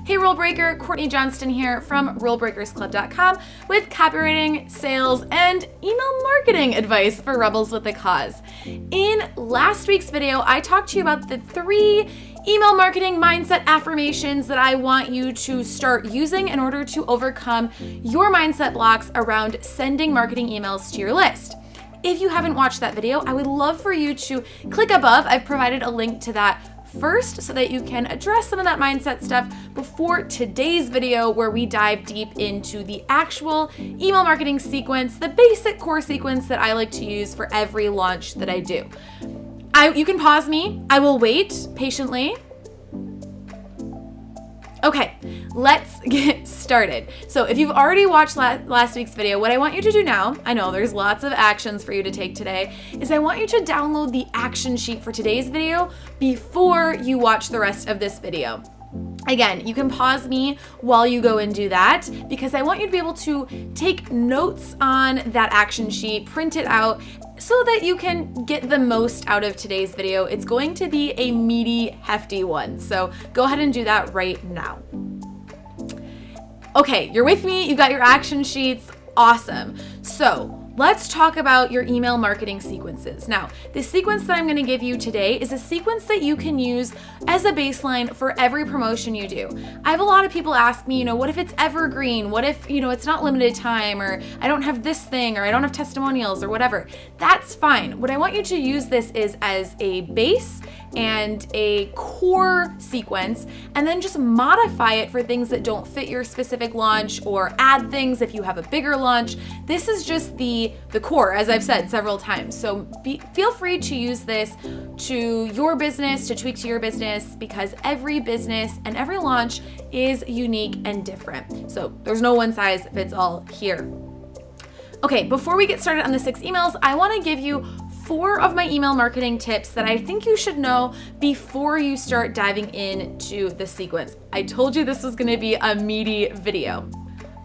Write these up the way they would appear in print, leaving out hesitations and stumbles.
Hey Rule Breaker, Courtney Johnston here from rulebreakersclub.com with copywriting, sales, and email marketing advice for rebels with a cause. In last week's video, I talked to you about the 3 email marketing mindset affirmations that I want you to start using in order to overcome your mindset blocks around sending marketing emails to your list. If you haven't watched that video, I would love for you to click above. I've provided a link to that first so that you can address some of that mindset stuff before today's video, where we dive deep into the actual email marketing sequence, the basic core sequence that I like to use for every launch that I do. You can pause me. I will wait patiently. Okay, let's get started. So if you've already watched last week's video, what I want you to do now, I know there's lots of actions for you to take today, is I want you to download the action sheet for today's video before you watch the rest of this video. Again, you can pause me while you go and do that, because I want you to be able to take notes on that action sheet, print it out, so that you can get the most out of today's video. It's going to be a meaty, hefty one. So go ahead and do that right now. Okay, you're with me. You've got your action sheets. Awesome. So let's talk about your email marketing sequences. Now, the sequence that I'm going to give you today is a sequence that you can use as a baseline for every promotion you do. I have a lot of people ask me, what if it's evergreen? What if, it's not limited time, or I don't have this thing, or I don't have testimonials, or whatever. That's fine. What I want you to use this is as a base and a core sequence, and then just modify it for things that don't fit your specific launch, or add things if you have a bigger launch. This is just the core, as I've said several times. So feel free to use this to your business, to tweak to your business, because every business and every launch is unique and different. So there's no one size fits all here. Okay, before we get started on the 6 emails, I want to give you 4 of my email marketing tips that I think you should know before you start diving into the sequence. I told you this was going to be a meaty video.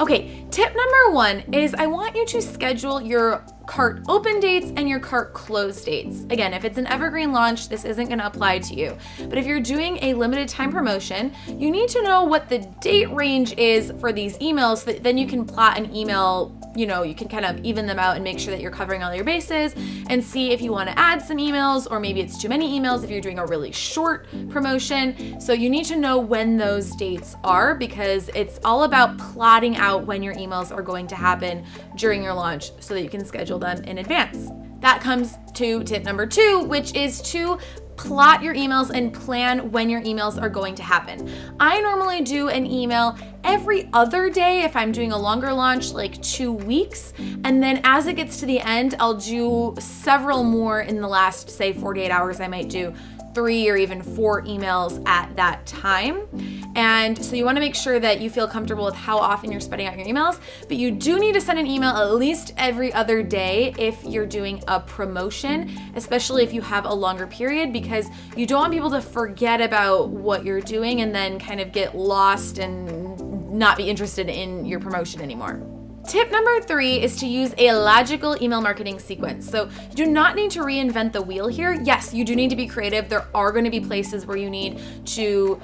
Okay, tip number 1 is I want you to schedule your cart open dates and your cart close dates. Again, if it's an evergreen launch, this isn't going to apply to you. But if you're doing a limited time promotion, you need to know what the date range is for these emails, so that then you can plot an email, you can kind of even them out and make sure that you're covering all your bases, and see if you want to add some emails, or maybe it's too many emails if you're doing a really short promotion. So you need to know when those dates are, because it's all about plotting out when your emails are going to happen during your launch so that you can schedule them in advance. That comes to tip number 2, which is to plot your emails and plan when your emails are going to happen. I normally do an email every other day if I'm doing a longer launch, like 2 weeks. And then as it gets to the end, I'll do several more in the last, say, 48 hours. I might do 3 or even 4 emails at that time. And so you want to make sure that you feel comfortable with how often you're spreading out your emails, but you do need to send an email at least every other day if you're doing a promotion, especially if you have a longer period, because you don't want people to forget about what you're doing and then kind of get lost and not be interested in your promotion anymore. Tip number 3 is to use a logical email marketing sequence. So you do not need to reinvent the wheel here. Yes, you do need to be creative. There are going to be places where you need to,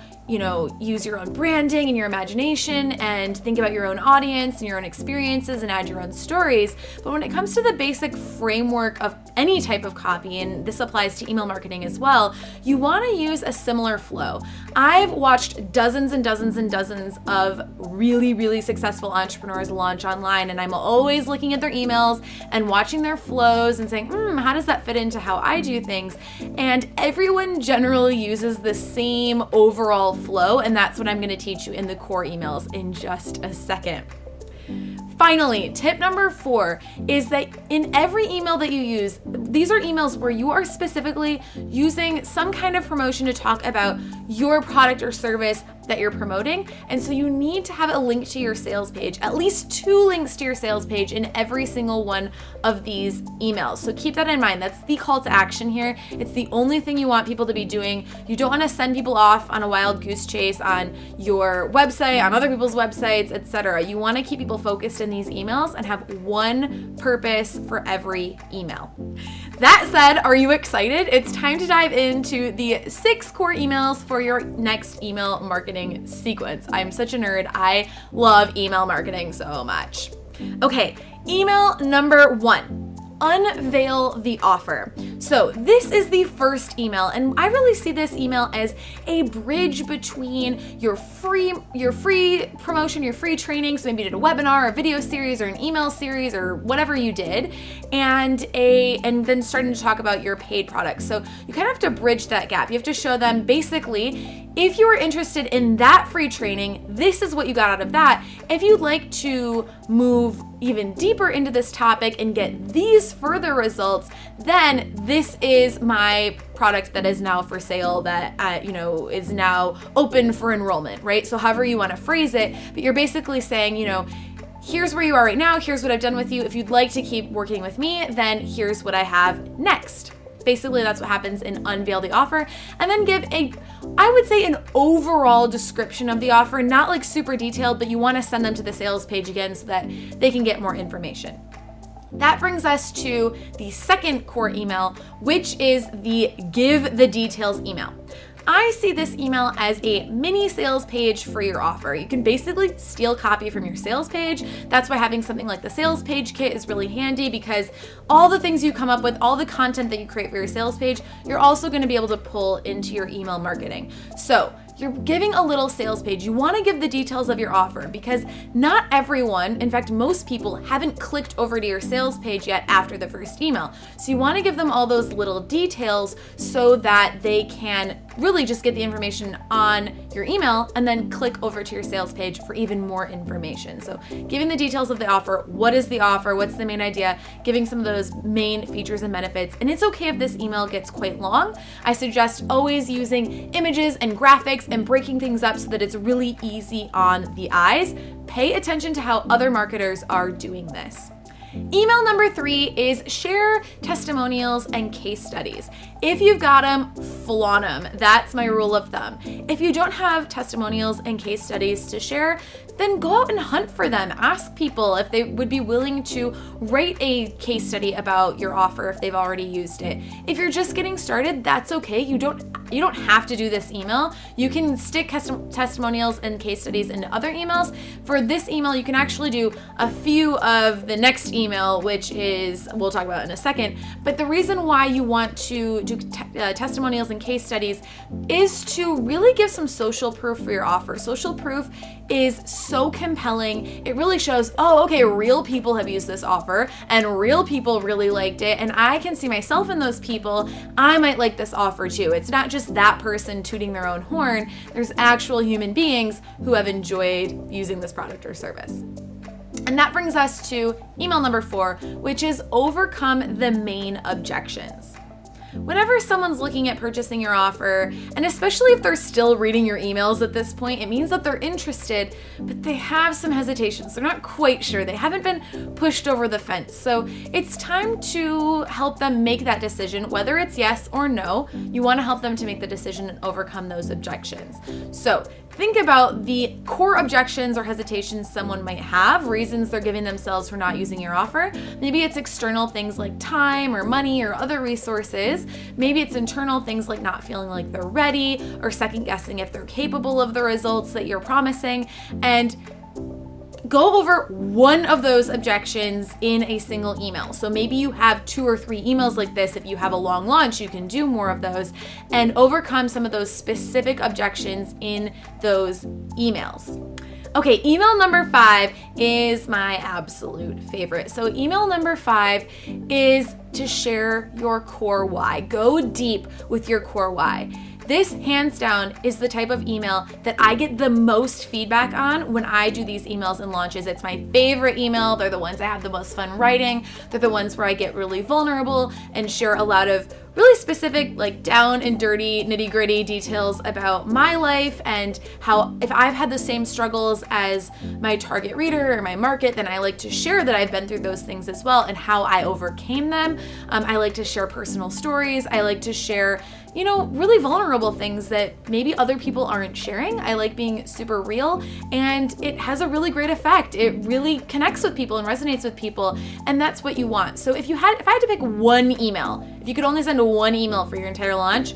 use your own branding and your imagination and think about your own audience and your own experiences and add your own stories. But when it comes to the basic framework of any type of copy, and this applies to email marketing as well, you want to use a similar flow. I've watched dozens and dozens and dozens of really, really successful entrepreneurs launch online, and I'm always looking at their emails and watching their flows and saying, how does that fit into how I do things? And everyone generally uses the same overall flow, and that's what I'm going to teach you in the core emails in just a second. Finally, tip number 4 is that in every email that you use, these are emails where you are specifically using some kind of promotion to talk about your product or service that you're promoting. And so you need to have a link to your sales page, at least 2 links to your sales page in every single one of these emails. So keep that in mind. That's the call to action here. It's the only thing you want people to be doing. You don't want to send people off on a wild goose chase on your website, on other people's websites, etc. You want to keep people focused in these emails and have one purpose for every email. That said, are you excited? It's time to dive into the 6 core emails for your next email marketing marketing sequence. I'm such a nerd. I love email marketing so much. Okay, email number 1. Unveil the offer. So this is the first email, and I really see this email as a bridge between your free promotion, your free training. So maybe you did a webinar, a video series, or an email series, or whatever you did, and then starting to talk about your paid products. So you kind of have to bridge that gap. You have to show them basically, if you are interested in that free training, this is what you got out of that. If you'd like to move even deeper into this topic and get these further results, then this is my product that is now for sale, that is now open for enrollment, right? So however you want to phrase it, but you're basically saying, here's where you are right now, here's what I've done with you. If you'd like to keep working with me, then here's what I have next. Basically, that's what happens in Unveil the Offer. And then give I would say an overall description of the offer, not like super detailed, but you want to send them to the sales page again so that they can get more information. That brings us to the second core email, which is the give the details email. I see this email as a mini sales page for your offer. You can basically steal copy from your sales page. That's why having something like the sales page kit is really handy, because all the things you come up with, all the content that you create for your sales page, you're also going to be able to pull into your email marketing. So you're giving a little sales page. You want to give the details of your offer, because not everyone, in fact, most people haven't clicked over to your sales page yet after the first email. So you want to give them all those little details so that they can really just get the information on your email and then click over to your sales page for even more information. So giving the details of the offer, what is the offer, what's the main idea, giving some of those main features and benefits. And it's okay if this email gets quite long. I suggest always using images and graphics and breaking things up so that it's really easy on the eyes. Pay attention to how other marketers are doing this. Email number 3 is share testimonials and case studies. If you've got them, flaunt them. That's my rule of thumb. If you don't have testimonials and case studies to share, then go out and hunt for them. Ask people if they would be willing to write a case study about your offer if they've already used it. If you're just getting started, that's okay. You don't have to do this email. You can stick testimonials and case studies into other emails. For this email, you can actually do a few of the next email, which is, we'll talk about in a second. But the reason why you want to do testimonials and case studies is to really give some social proof for your offer. Social proof is so compelling. It really shows, oh, okay, real people have used this offer and real people really liked it, and I can see myself in those people. I might like this offer too. It's not just that person tooting their own horn. There's actual human beings who have enjoyed using this product or service. And that brings us to email number 4, which is overcome the main objections. Whenever someone's looking at purchasing your offer, and especially if they're still reading your emails at this point, it means that they're interested, but they have some hesitations. They're not quite sure. They haven't been pushed over the fence. So it's time to help them make that decision, whether it's yes or no. You want to help them to make the decision and overcome those objections. So think about the core objections or hesitations someone might have, reasons they're giving themselves for not using your offer. Maybe it's external things like time or money or other resources. Maybe it's internal things like not feeling like they're ready or second guessing if they're capable of the results that you're promising. And go over one of those objections in a single email. So maybe you have 2 or 3 emails like this. If you have a long launch, you can do more of those and overcome some of those specific objections in those emails. Okay, email number 5 is my absolute favorite. So email number 5 is to share your core why. Go deep with your core why. This, hands down, is the type of email that I get the most feedback on when I do these emails and launches. It's my favorite email. They're the ones I have the most fun writing. They're the ones where I get really vulnerable and share a lot of really specific, like down and dirty, nitty gritty details about my life and how if I've had the same struggles as my target reader or my market, then I like to share that I've been through those things as well and how I overcame them. I like to share personal stories. I like to share, really vulnerable things that maybe other people aren't sharing. I like being super real, and it has a really great effect. It really connects with people and resonates with people, and that's what you want. So if I had to pick one email, if you could only send one email for your entire launch,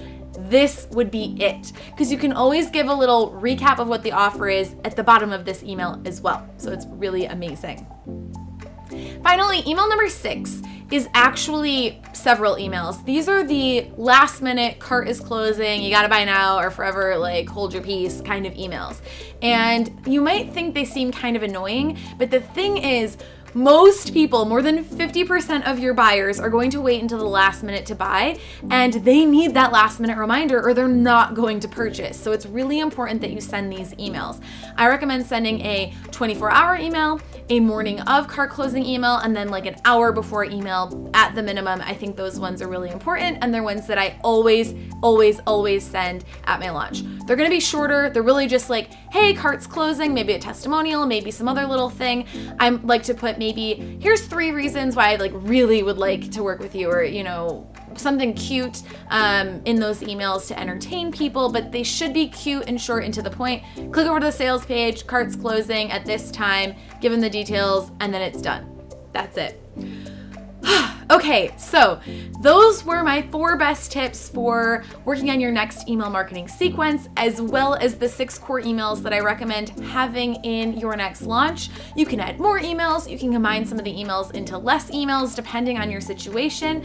this would be it. Because you can always give a little recap of what the offer is at the bottom of this email as well. So it's really amazing. Finally, email number 6 is actually several emails. These are the last minute, cart is closing, you gotta buy now or forever, like hold your peace kind of emails. And you might think they seem kind of annoying, but the thing is, most people, more than 50% of your buyers, are going to wait until the last minute to buy, and they need that last minute reminder or they're not going to purchase. So it's really important that you send these emails. I recommend sending a 24-hour email, a morning of cart closing email, and then like an hour before email at the minimum. I think those ones are really important, and they're ones that I always send at my launch. They're gonna be shorter. They're really just like, hey, cart's closing, maybe a testimonial, maybe some other little thing. I like to put maybe, here's 3 reasons why I like really would like to work with you, or, you know, something cute in those emails to entertain people, but they should be cute and short and to the point. Click over to the sales page, cart's closing at this time, give them the details, and then it's done. That's it. Okay, so those were my 4 best tips for working on your next email marketing sequence, as well as the 6 core emails that I recommend having in your next launch. You can add more emails, you can combine some of the emails into less emails depending on your situation,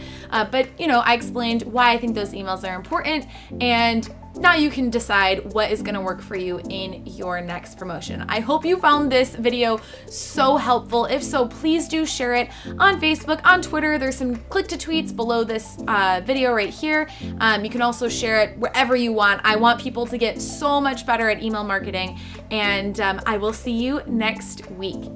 but you know, I explained why I think those emails are important, and now you can decide what is gonna work for you in your next promotion. I hope you found this video so helpful. If so, please do share it on Facebook, on Twitter. There's some click to tweets below this video right here. You can also share it wherever you want. I want people to get so much better at email marketing, and I will see you next week.